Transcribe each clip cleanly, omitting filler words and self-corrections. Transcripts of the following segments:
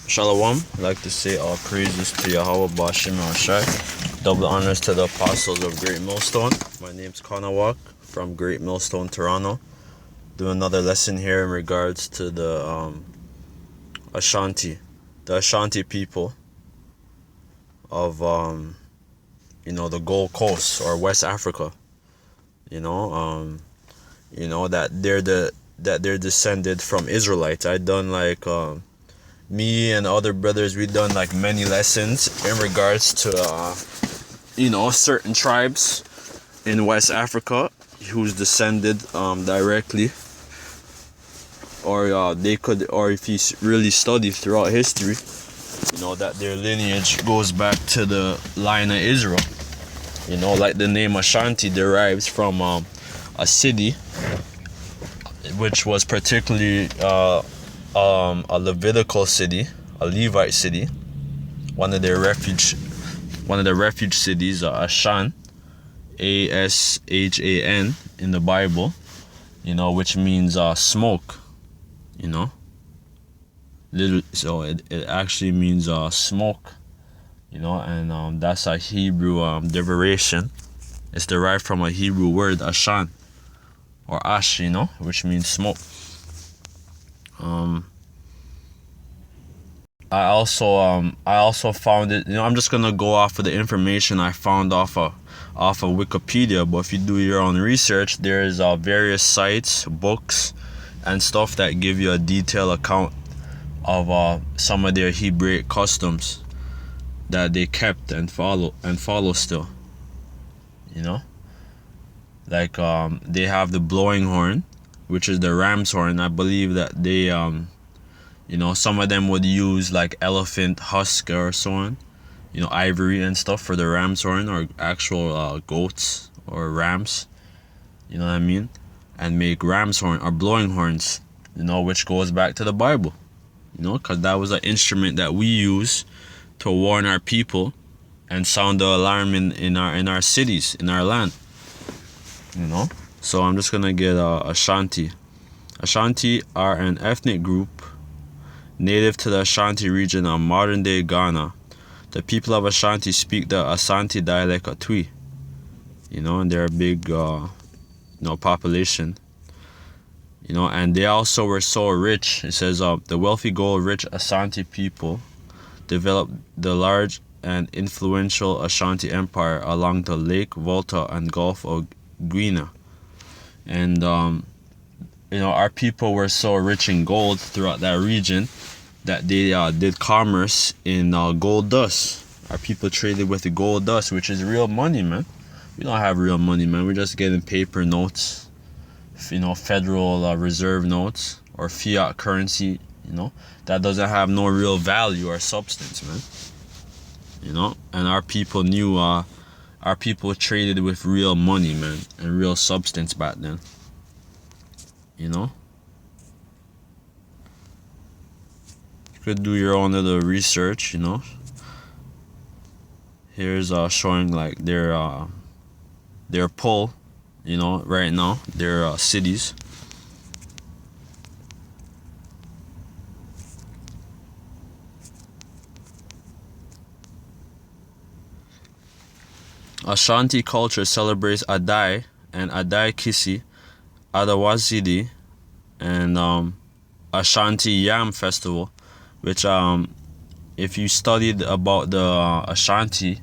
Shalom. I'd like to say all praises to Yahweh Bashim Ashai. Double honors to the apostles of Great Millstone. My name's Conawak from Great Millstone, Toronto. Do another lesson here in regards to the Ashanti people of the Gold Coast or West Africa. That they're descended from Israelites. I done me and other brothers, we done like many lessons in regards to certain tribes in West Africa who's descended directly, or they could, or if you really study throughout history, that their lineage goes back to the line of Israel. Like the name Ashanti derives from a city which was particularly a Levitical city, a Levite city, one of the refuge cities, Ashan, Ashan in the Bible, which means smoke, so it actually means smoke, and that's a Hebrew derivation. It's derived from a Hebrew word, Ashan, or Ash, which means smoke. I also found it. I'm just gonna go off of the information I found off of Wikipedia. But if you do your own research, there's various sites, books, and stuff that give you a detailed account of some of their Hebraic customs that they kept and follow still. They have the blowing horn, which is the ram's horn. I believe that they some of them would use like elephant husk or so on, ivory and stuff for the ram's horn, or actual goats or rams, you know what I mean, and make ram's horn or blowing horns, which goes back to the Bible, because that was an instrument that we use to warn our people and sound the alarm in our cities, in our land, So I'm just gonna get Ashanti. Ashanti are an ethnic group native to the Ashanti region of modern-day Ghana. The people of Ashanti speak the Asante dialect of Twi, and they're a big, population, and they also were so rich. It says, the wealthy gold-rich Asante people developed the large and influential Ashanti Empire along the Lake Volta and Gulf of Guinea. And, our people were so rich in gold throughout that region that they did commerce in gold dust. Our people traded with the gold dust, which is real money, man. We don't have real money, man. We're just getting paper notes, Federal Reserve notes or fiat currency, that doesn't have no real value or substance, man. And our people knew, our people traded with real money, man, and real substance back then. You could do your own little research, Here's showing like their pull, right now, their cities. Ashanti culture celebrates Adai and Adai Kisi, Adawazidi, and Ashanti Yam Festival, which if you studied about the Ashanti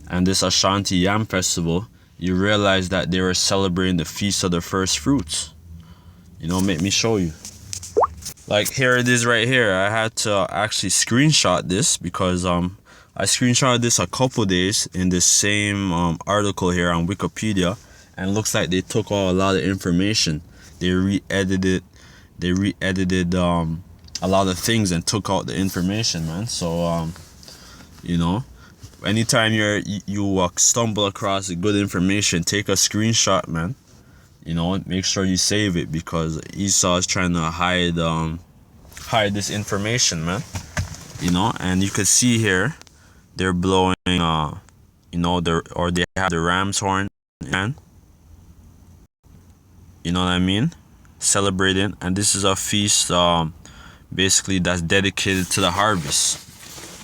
and this Ashanti Yam Festival, you realize that they were celebrating the Feast of the First Fruits. Make me show you. Like, here it is right here. I had to actually screenshot this because I screenshotted this a couple days in this same article here on Wikipedia, and it looks like they took out a lot of information. They re-edited a lot of things and took out the information, man. So anytime you stumble across good information, take a screenshot, man. Make sure you save it, because Esau is trying to hide this information, man. And you could see here they're blowing they have the ram's horn, man. You know what I mean? Celebrating, and this is a feast basically that's dedicated to the harvest.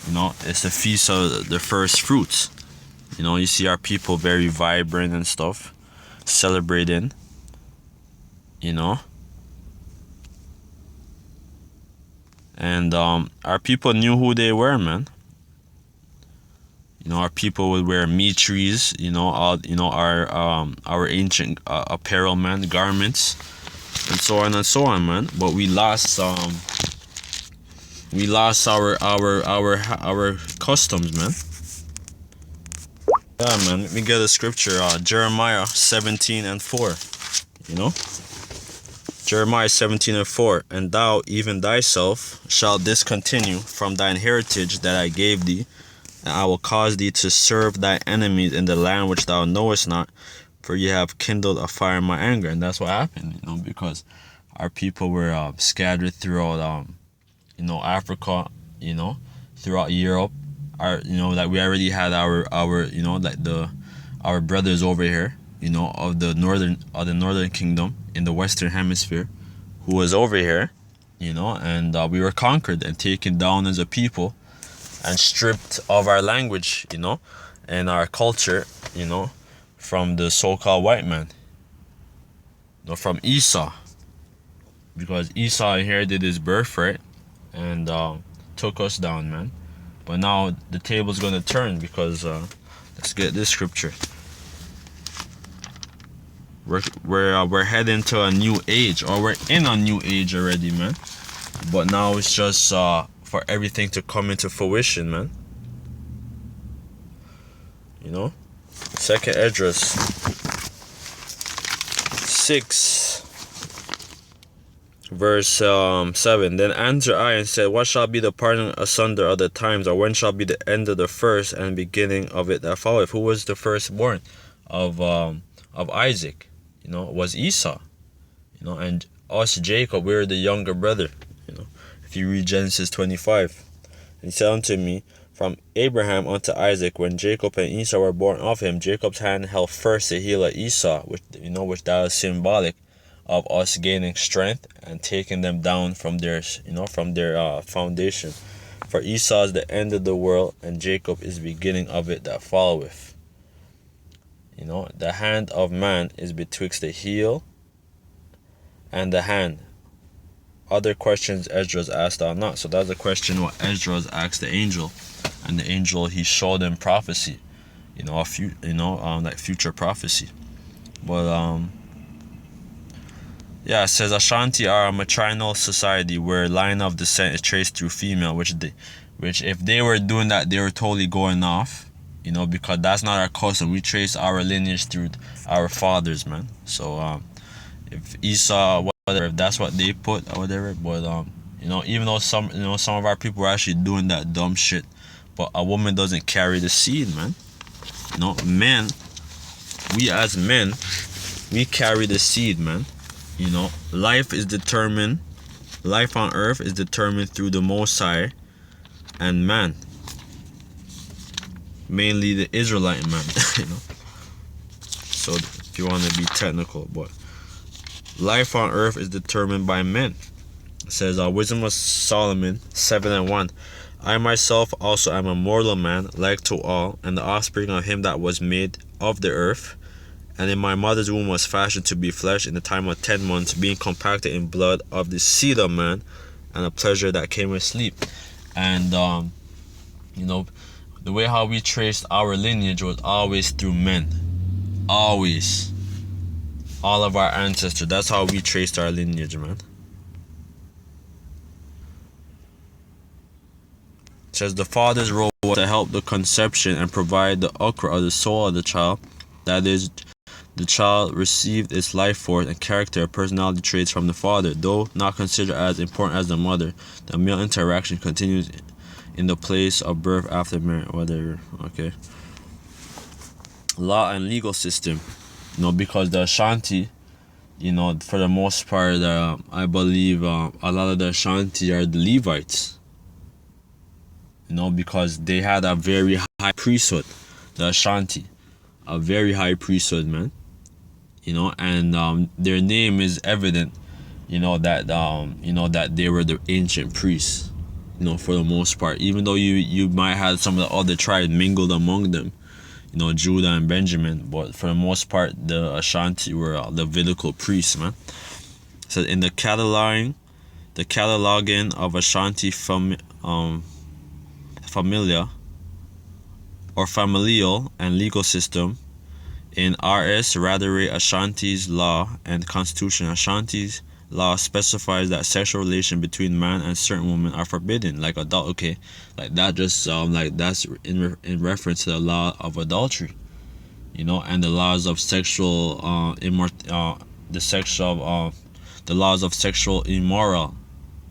You know, it's the feast of the first fruits. You know, you see our people very vibrant and stuff, celebrating. You know, and our people knew who they were, man. You know, our people would wear mitris. You know, all our ancient apparel, man, garments, and so on and so on, man. But we lost our customs, man. Yeah, man. Let me get a scripture. Jeremiah 17:4. You know, Jeremiah 17:4. And thou, even thyself, shalt discontinue from thine heritage that I gave thee, and I will cause thee to serve thy enemies in the land which thou knowest not, for ye have kindled a fire in my anger. And that's what happened, you know, because our people were scattered throughout, Africa, throughout Europe. Like we already had our our brothers over here, of the northern kingdom in the Western Hemisphere, who was over here, and we were conquered and taken down as a people and stripped of our language, and our culture, from the so-called white man, from Esau, because Esau inherited his birthright and took us down, man. But now the table's gonna turn, because let's get this scripture. We're heading to a new age, or we're in a new age already, man. But now it's just for everything to come into fruition, man. Second Esdras 6 verse 7. Then answered I and said, what shall be the parting asunder of the times, or when shall be the end of the first and beginning of it that followeth? Who was the firstborn of Isaac? It was Esau. And us, Jacob, we were the younger brother. If you read Genesis 25, and he said unto me, from Abraham unto Isaac, when Jacob and Esau were born of him, Jacob's hand held first the heel of Esau, which that is symbolic of us gaining strength and taking them down from their foundation. For Esau is the end of the world, and Jacob is the beginning of it that followeth. The hand of man is betwixt the heel and the hand. Other questions Esdras asked are not. So that's the question what Esdras asked the angel, and the angel, he showed him prophecy, like future prophecy. But it says Ashanti are a matrinal society where line of descent is traced through female, which if they were doing that, they were totally going off, because that's not our custom. We trace our lineage through our fathers, man. So if Esau, whatever, if that's what they put or whatever, but even though some of our people were actually doing that dumb shit, but a woman doesn't carry the seed, man. Men, we as men, we carry the seed, man. Life on earth is determined through the Most High and man, mainly the Israelite man. So if you want to be technical, but life on earth is determined by men. It says Wisdom of Solomon 7:1. I myself also am a mortal man, like to all, and the offspring of him that was made of the earth, and in my mother's womb was fashioned to be flesh in the time of 10 months, being compacted in blood of the seed of man, and a pleasure that came with sleep. And the way how we traced our lineage was always through men. Always. All of our ancestors, that's how we traced our lineage, man. It says the father's role was to help the conception and provide the ukra of the soul of the child. That is, the child received its life force and character and personality traits from the father. Though not considered as important as the mother, the male interaction continues in the place of birth after marriage, whatever. Okay. Law and legal system. Because the Ashanti, for the most part, I believe a lot of the Ashanti are the Levites. Because they had a very high priesthood, the Ashanti, a very high priesthood, man. And their name is evident that they were the ancient priests, for the most part. Even though you might have some of the other tribes mingled among them, Judah and Benjamin, but for the most part, the Ashanti were Levitical priests, man. So in the cataloging of Ashanti familia or familial and legal system in R.S. Radere Ashanti's law and constitution, Ashanti's law specifies that sexual relation between man and certain women are forbidden, like adult. Okay, like that just like that's in reference to the law of adultery, and the laws of sexual the laws of sexual immoral,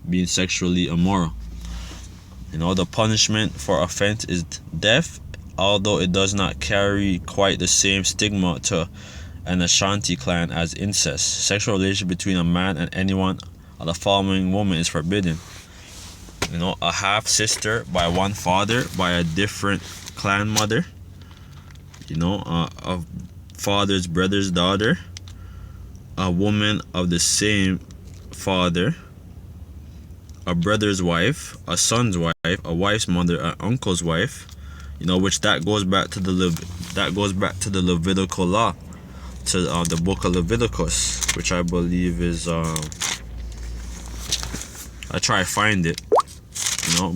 being sexually immoral. The punishment for offense is death, although it does not carry quite the same stigma to an Ashanti clan as incest. Sexual relation between a man and anyone of the following woman is forbidden. A half sister by one father by a different clan mother. A father's brother's daughter. A woman of the same father. A brother's wife, a son's wife, a wife's mother, an uncle's wife, which that goes back to the Levitical law, to the book of Leviticus, which I believe is I try to find it,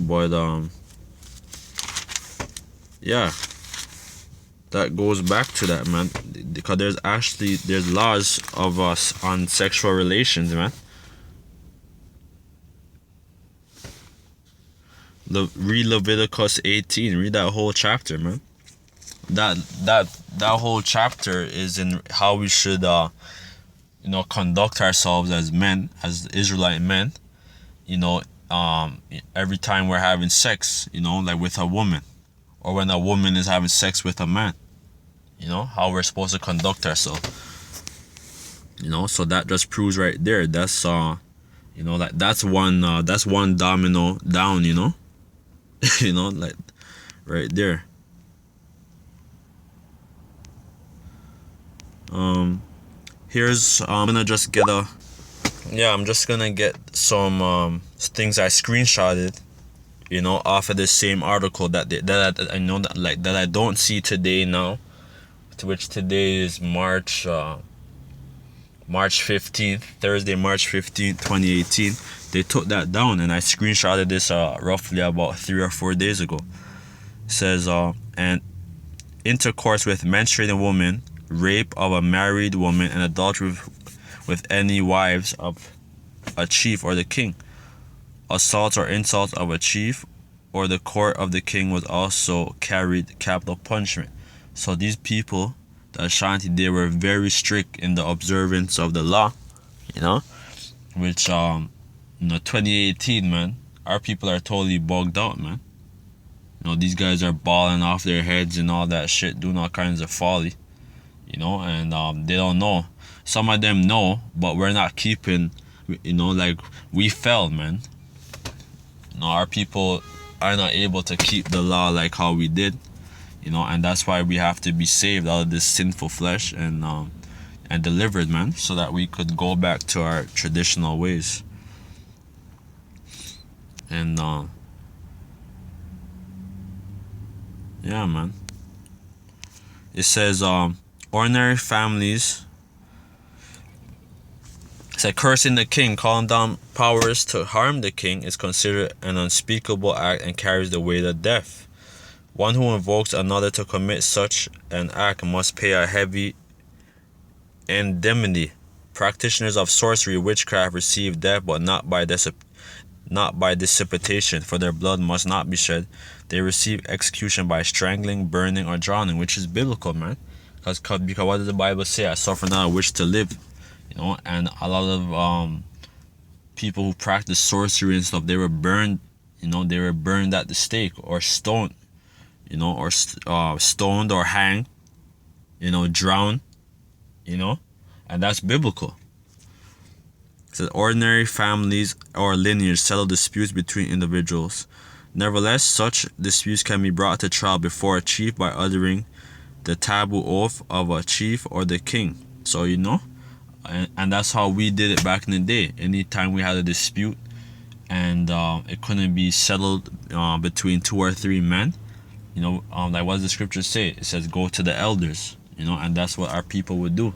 but yeah, that goes back to that, man, because there's laws of us on sexual relations, man. Read Leviticus 18. Read that whole chapter, man. That whole chapter is in how we should conduct ourselves as men, as Israelite men. Every time we're having sex, like with a woman, or when a woman is having sex with a man. How we're supposed to conduct ourselves. So that just proves right there. That's like that's one domino down. Like right there. Here's I'm just gonna get some things I screenshotted, off of this same article that I know that I don't see today now, to which today is March 15th, Thursday, March 15th, 2018. They took that down, and I screenshotted this roughly about 3 or 4 days ago. It says, and intercourse with menstruating woman, rape of a married woman, and adultery with any wives of a chief or the king. Assault or insult of a chief or the court of the king was also carried capital punishment. So these people, the Ashanti, they were very strict in the observance of the law, which 2018, man, our people are totally bugged out, man. These guys are balling off their heads and all that shit, doing all kinds of folly, and they don't know. Some of them know, but we're not keeping, like we fell, man. Our people are not able to keep the law like how we did, and that's why we have to be saved out of this sinful flesh and delivered, man, so that we could go back to our traditional ways. And yeah, man. It says ordinary families. It said cursing the king, calling down powers to harm the king is considered an unspeakable act and carries the weight of death. One who invokes another to commit such an act must pay a heavy indemnity. Practitioners of sorcery, witchcraft receive death, but not by dissipation, for their blood must not be shed. They receive execution by strangling, burning, or drowning, which is biblical, man. Because what does the Bible say? I suffer not a wish to live. And a lot of people who practice sorcery and stuff, they were burned. They were burned at the stake or stoned. Or stoned or hanged. Drowned. And that's biblical. It says ordinary families or lineage settle disputes between individuals. Nevertheless, such disputes can be brought to trial before a chief by uttering the taboo oath of a chief or the king. So And that's how we did it back in the day. Anytime we had a dispute and it couldn't be settled between 2 or 3 men, like what does the scripture say? It says go to the elders, and that's what our people would do.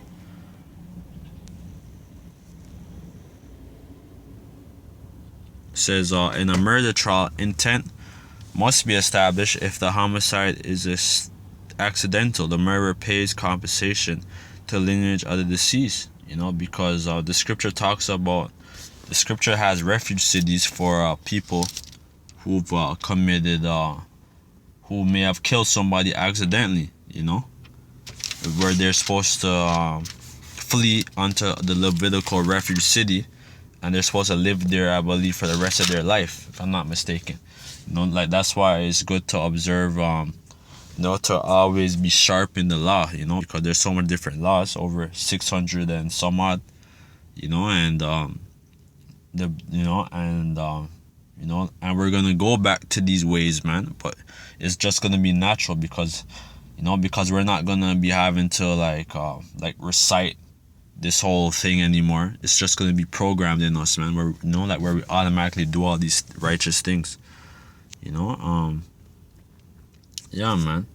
It says in a murder trial, intent must be established. If the homicide is accidental, the murderer pays compensation to lineage of the deceased, because the scripture talks about, the scripture has refuge cities for people who've committed, who may have killed somebody accidentally, where they're supposed to flee onto the Levitical refuge city, and they're supposed to live there, I believe, for the rest of their life, if I'm not mistaken. Like that's why it's good to observe, to always be sharp in the law, because there's so many different laws, over 600 and some odd, and and we're gonna go back to these ways, man. But it's just gonna be natural because we're not gonna be having to like recite this whole thing anymore. It's just gonna be programmed in us, man. Where we automatically do all these righteous things. Yeah, man.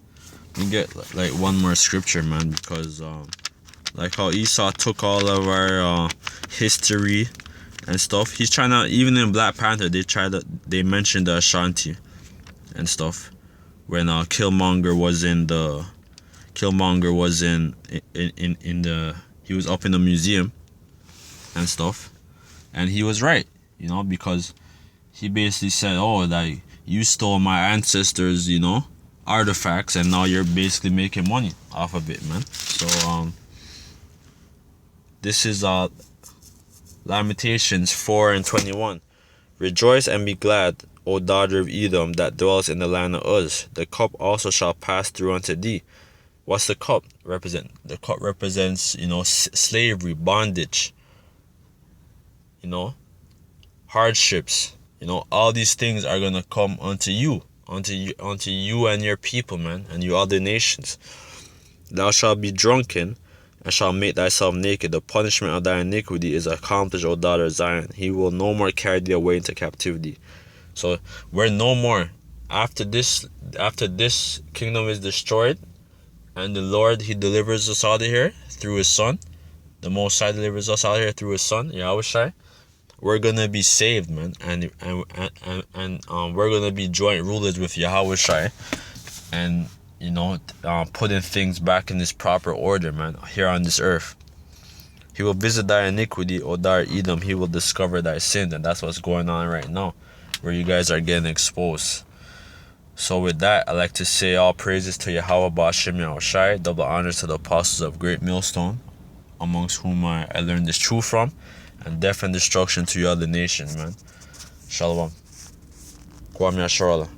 We get like one more scripture, man, because like how Esau took all of our history and stuff. He's trying to, even in Black Panther, they mentioned the Ashanti and stuff when Killmonger was he was up in the museum and stuff, and he was right, because he basically said, oh, like, you stole my ancestors, artifacts, and now you're basically making money off of it, man. So this is Lamentations 4:21. Rejoice and be glad, O daughter of Edom, that dwells in the land of Uz. The cup also shall pass through unto thee. What's the cup represent? The cup represents, slavery, bondage, hardships. All these things are gonna come unto you and your people, man, and you other nations. Thou shalt be drunken, and shalt make thyself naked. The punishment of thy iniquity is accomplished, O daughter of Zion. He will no more carry thee away into captivity. So we're no more. After this kingdom is destroyed, and the Lord, he delivers us out of here through his son. The Most High delivers us out of here through his son, Yahushai. We're gonna be saved, man, and we're gonna be joint rulers with Yahushai, and putting things back in this proper order, man, here on this earth. He will visit thy iniquity, O Dar Edom. He will discover thy sin, and that's what's going on right now, where you guys are getting exposed. So with that, I'd like to say all praises to Yahweh Ba'ashem Yahushai, double honors to the apostles of Great Millstone, amongst whom I learned this truth from, and death and destruction to your other nations, man. Shalom. Kwame Yasharallah.